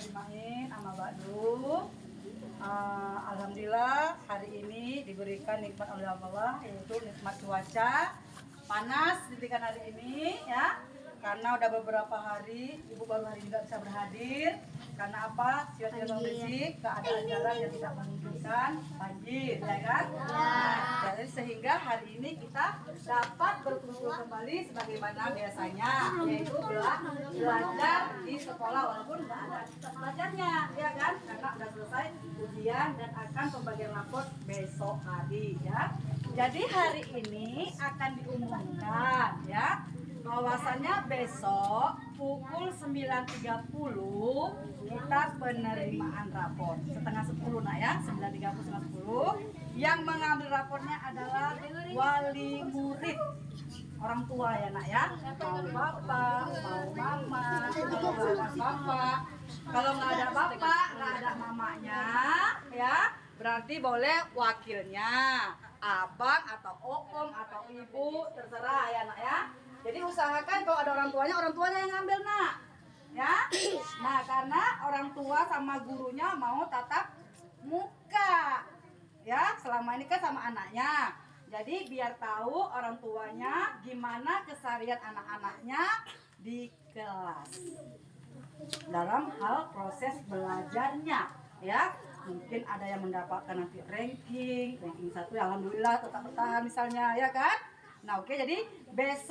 dimain sama Badu. Alhamdulillah hari ini diberikan nikmat oleh Allah, yaitu nikmat cuaca panas diberikan hari ini ya. Karena udah beberapa hari ibu baru hari ini nggak bisa berhadir. Karena apa? Cuaca domestik, keadaan jalan yang tidak memungkinkan, banjir, ya kan? Nah, jadi sehingga hari ini kita dapat berkumpul kembali sebagaimana biasanya, yaitu belajar di sekolah walaupun nggak ada belajarnya, ya kan? Karena udah selesai ujian dan akan pembagian rapor besok hari, ya. Jadi hari ini akan diumumkan, ya. Bahwasannya besok pukul 9.30 kita penerimaan rapor setengah 10 nak ya, 9.30 setengah 10. Yang mengambil rapornya adalah wali murid, orang tua ya nak ya, mau bapak, mau mama, kalau nggak ada bapak, kalau nggak ada bapak, nggak ada mamanya ya, berarti boleh wakilnya, abang atau okom atau ibu, terserah ya nak ya. Jadi usahakan kalau ada orang tuanya yang ngambil nak, ya. Nah karena orang tua sama gurunya mau tatap muka, ya. Selama ini kan sama anaknya. Jadi biar tahu orang tuanya gimana keseharian anak-anaknya di kelas dalam hal proses belajarnya, ya. Mungkin ada yang mendapatkan nanti ranking 1, alhamdulillah tetap bertahan misalnya, ya kan. Nah oke, jadi besok